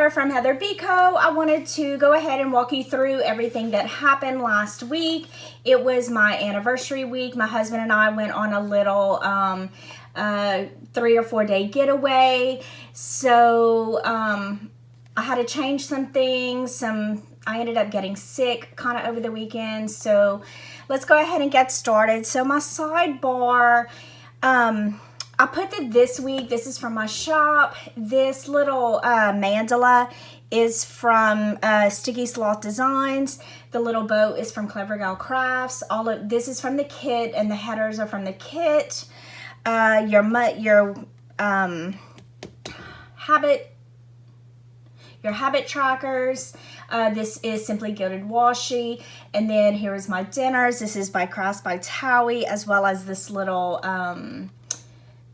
Heather from HeatherBCo. I wanted to go ahead and walk you through everything that happened last week. It was my anniversary week. My husband and I went on a little 3 or 4 day getaway. So I had to change some things. I ended up getting sick kind of over the weekend. So let's go ahead and get started. So my sidebar, I put this week, this is from my shop. This little mandala is from Sticky Sloth Designs. The little boat is from Clever Gal Crafts. All of this is from the kit, and the headers are from the kit. Your habit trackers. This is Simply Gilded Washi. And then here is my dinners. This is by Crafts by Towie, as well as this little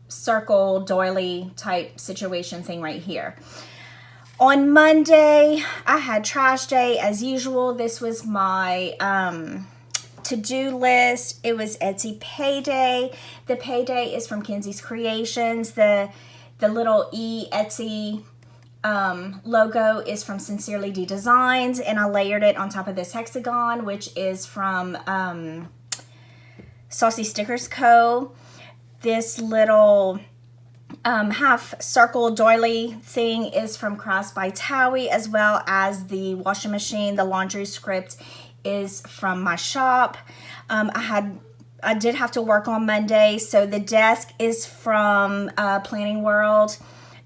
circle doily type situation thing right here. On Monday, I had trash day as usual. This was my to-do list. It was Etsy payday. The payday is from Kenzie's Creations. The little Etsy logo is from Sincerely D Designs, and I layered it on top of this hexagon, which is from Saucy Stickers Co. This little half circle doily thing is from Crafts by Towie, as well as the washing machine. The laundry script is from my shop. I did have to work on Monday, so the desk is from Planning World.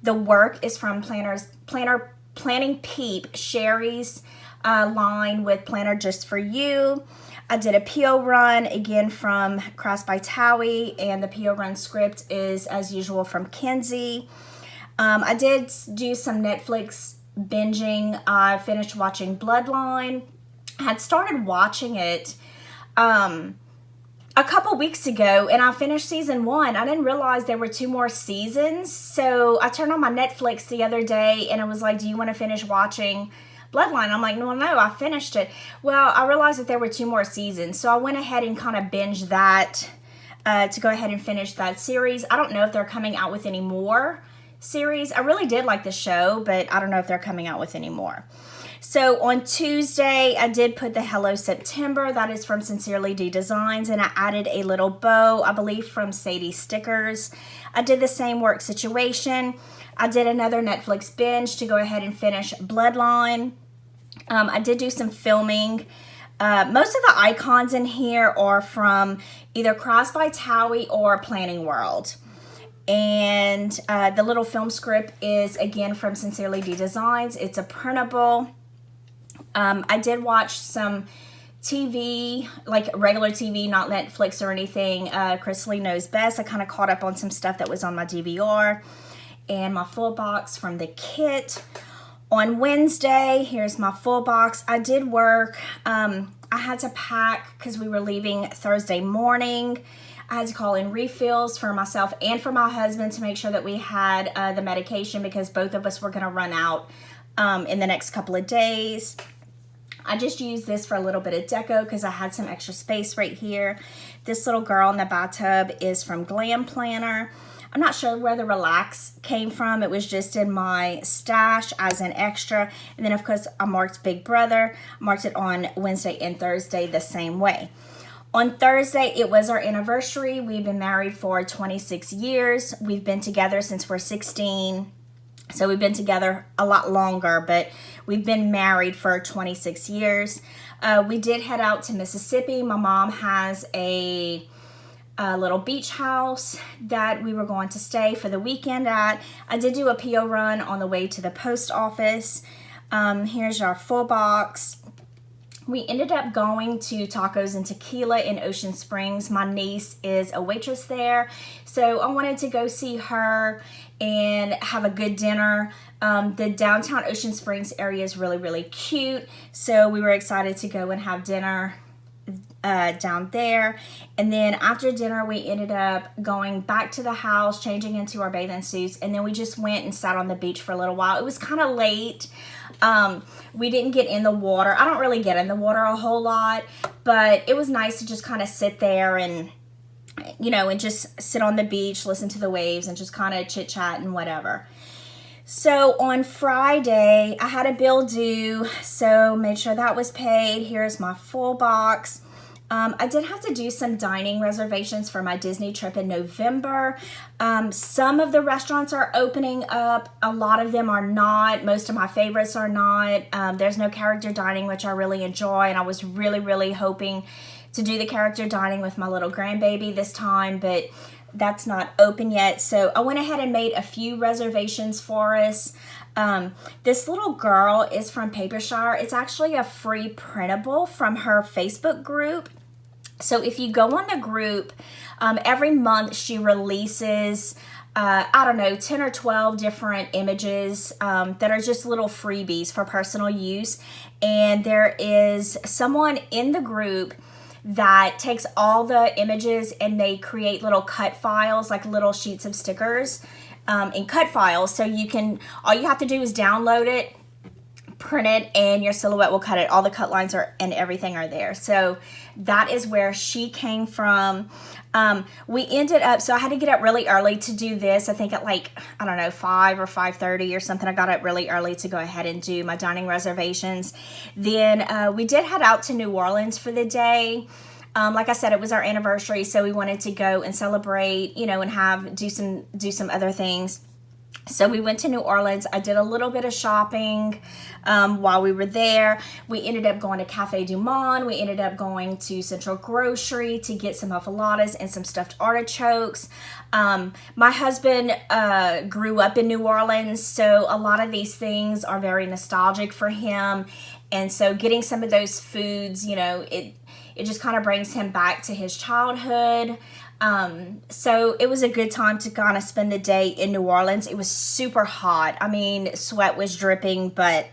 The work is from Planning Peep, Sherry's line with Planner Just For You. I did a PO run, again from Crafts by Towie, and the PO run script is, as usual, from Kenzie. I did do some Netflix binging. I finished watching Bloodline. I had started watching it a couple weeks ago, and I finished season 1. I didn't realize there were 2 more seasons, so I turned on my Netflix the other day, and it was like, do you want to finish watching Bloodline? I'm like, no, I finished it. Well, I realized that there were 2 more seasons, so I went ahead and kind of binged that to go ahead and finish that series. I don't know if they're coming out with any more series. I really did like the show, but I don't know if they're coming out with any more. So on Tuesday, I did put the Hello September. That is from Sincerely D Designs, and I added a little bow, I believe from Sadie Stickers. I did the same work situation. I did another Netflix binge to go ahead and finish Bloodline. I did do some filming. Most of the icons in here are from either Crafts by Towie or Planning World. And the little film script is, again, from Sincerely D Designs. It's a printable. I did watch some TV, like regular TV, not Netflix or anything. Chris Lee Knows Best. I kind of caught up on some stuff that was on my DVR. And my full box from the kit. On Wednesday, here's my full box. I did work. I had to pack because we were leaving Thursday morning. I had to call in refills for myself and for my husband to make sure that we had the medication, because both of us were going to run out in the next couple of days. I just used this for a little bit of deco because I had some extra space right here. This little girl in the bathtub is from Glam Planner. I'm not sure where the Relax came from. It was just in my stash as an extra. And then, of course, I marked Big Brother. I marked it on Wednesday and Thursday the same way. On Thursday, it was our anniversary. We've been married for 26 years. We've been together since we're 16. So we've been together a lot longer, but we've been married for 26 years. We did head out to Mississippi. My mom has a little beach house that we were going to stay for the weekend at. I did do a PO run on the way to the post office. Here's our full box. We ended up going to Tacos and Tequila in Ocean Springs. My niece is a waitress there, so I wanted to go see her and have a good dinner. The downtown Ocean Springs area is really, really cute, so we were excited to go and have dinner down there. And then after dinner, we ended up going back to the house, changing into our bathing suits, and then we just went and sat on the beach for a little while. It was kind of late. We didn't get in the water. I don't really get in the water a whole lot, but it was nice to just kind of sit there and, you know, and just sit on the beach, listen to the waves, and just kind of chit chat and whatever. So on Friday, I had a bill due, so made sure that was paid. Here's my full box. I did have to do some dining reservations for my Disney trip in November. Some of the restaurants are opening up. A lot of them are not. Most of my favorites are not. There's no character dining, which I really enjoy, and I was really, really hoping to do the character dining with my little grandbaby this time, but that's not open yet. So I went ahead and made a few reservations for us. This little girl is from Papershire. It's actually a free printable from her Facebook group. So if you go on the group, every month she releases, I don't know, 10 or 12 different images that are just little freebies for personal use. And there is someone in the group that takes all the images and they create little cut files, like little sheets of stickers in cut files. So you can, all you have to do is download it, print it, and your Silhouette will cut it. All the cut lines are and everything are there. So that is where she came from. We ended up, so I had to get up really early to do this. I think at like, I don't know, 5 or 5:30 or something. I got up really early to go ahead and do my dining reservations. Then we did head out to New Orleans for the day. Like I said, it was our anniversary, so we wanted to go and celebrate, you know, and do some other things. So we went to New Orleans. I did a little bit of shopping while we were there. We ended up going to Cafe Du Monde. We ended up going to Central Grocery to get some muffaladas and some stuffed artichokes. My husband grew up in New Orleans, so a lot of these things are very nostalgic for him. And so getting some of those foods, you know, it just kind of brings him back to his childhood. So it was a good time to kind of spend the day in New Orleans. It was super hot. I mean, sweat was dripping, but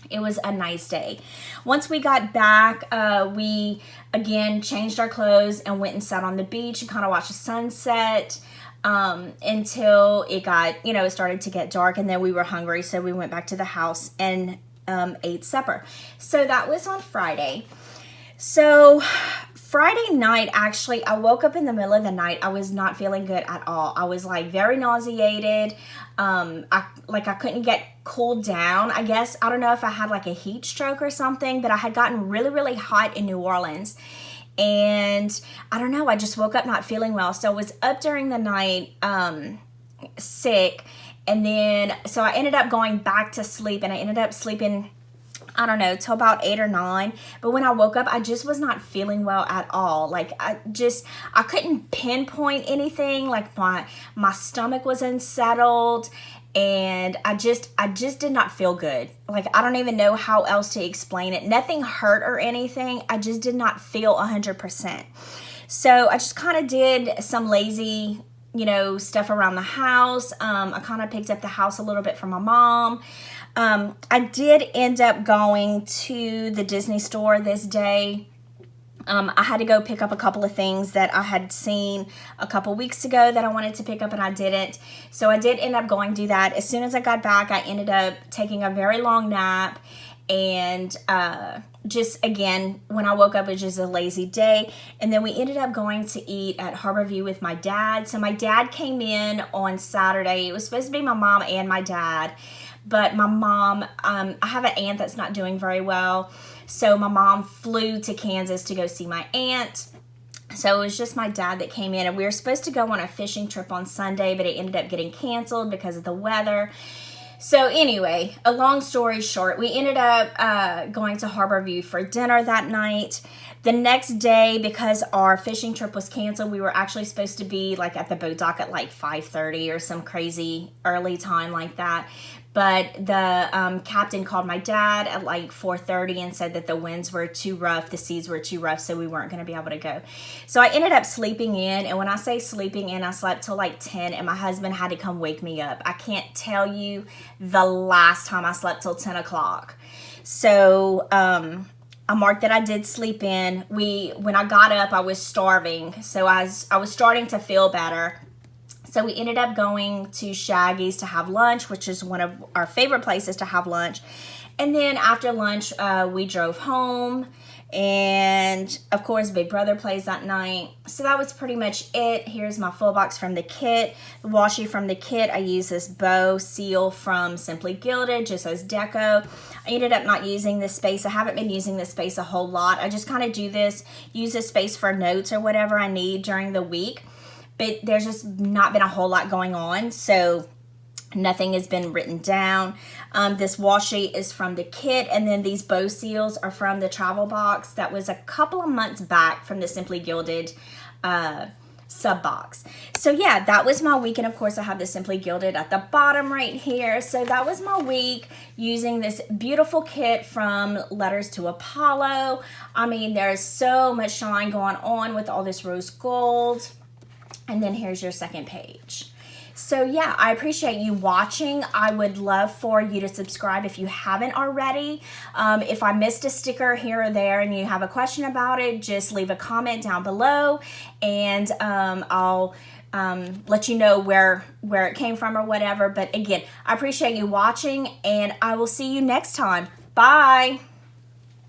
it was a nice day. Once we got back, we again changed our clothes and went and sat on the beach and kind of watched the sunset until it got, you know, it started to get dark, and then we were hungry, so we went back to the house and ate supper. So that was on Friday. So Friday night, actually, I woke up in the middle of the night. I was not feeling good at all. I was like very nauseated. I couldn't get cooled down. I guess, I don't know if I had like a heat stroke or something, but I had gotten really, really hot in New Orleans. And I don't know, I just woke up not feeling well. So I was up during the night, sick. And then, so I ended up going back to sleep, and I ended up sleeping, I don't know, till about 8 or 9. But when I woke up, I just was not feeling well at all. Like I couldn't pinpoint anything. Like my stomach was unsettled, and I just did not feel good. Like, I don't even know how else to explain it. Nothing hurt or anything. I just did not feel 100%. So I just kind of did some lazy, you know, stuff around the house. I kind of picked up the house a little bit for my mom. I did end up going to the Disney store this day. I had to go pick up a couple of things that I had seen a couple weeks ago that I wanted to pick up, and I didn't. So I did end up going to do that. As soon as I got back, I ended up taking a very long nap, and just, again, when I woke up, it was just a lazy day. And then we ended up going to eat at Harborview with my dad. So my dad came in on Saturday. It was supposed to be my mom and my dad. But my mom, I have an aunt that's not doing very well. So my mom flew to Kansas to go see my aunt. So it was just my dad that came in. And we were supposed to go on a fishing trip on Sunday, but it ended up getting canceled because of the weather. So anyway, a long story short, we ended up going to Harborview for dinner that night. The next day, because our fishing trip was canceled, we were actually supposed to be like at the boat dock at like 5:30 or some crazy early time like that. But the captain called my dad at like 4:30 and said that the winds were too rough, the seas were too rough, so we weren't going to be able to go. So I ended up sleeping in, and when I say sleeping in, I slept till like 10, and my husband had to come wake me up. I can't tell you the last time I slept till 10 o'clock. So I marked that I did sleep in. When I got up, I was starving, so I was starting to feel better. So we ended up going to Shaggy's to have lunch, which is one of our favorite places to have lunch. And then after lunch, we drove home. And of course, Big Brother plays that night. So that was pretty much it. Here's my full box from the kit. The washi from the kit, I use this bow seal from Simply Gilded, just as deco. I ended up not using this space. I haven't been using this space a whole lot. I just kind of do this, use this space for notes or whatever I need during the week. But there's just not been a whole lot going on. So nothing has been written down. This washi is from the kit, and then these bow seals are from the travel box that was a couple of months back from the Simply Gilded sub box. So yeah, that was my week, and of course I have the Simply Gilded at the bottom right here. So that was my week using this beautiful kit from Letters to Apollo. I mean, there's so much shine going on with all this rose gold. And then here's your second page. So yeah, I appreciate you watching. I would love for you to subscribe if you haven't already. If I missed a sticker here or there and you have a question about it, just leave a comment down below, and I'll let you know where it came from or whatever. But again, I appreciate you watching, and I will see you next time. Bye.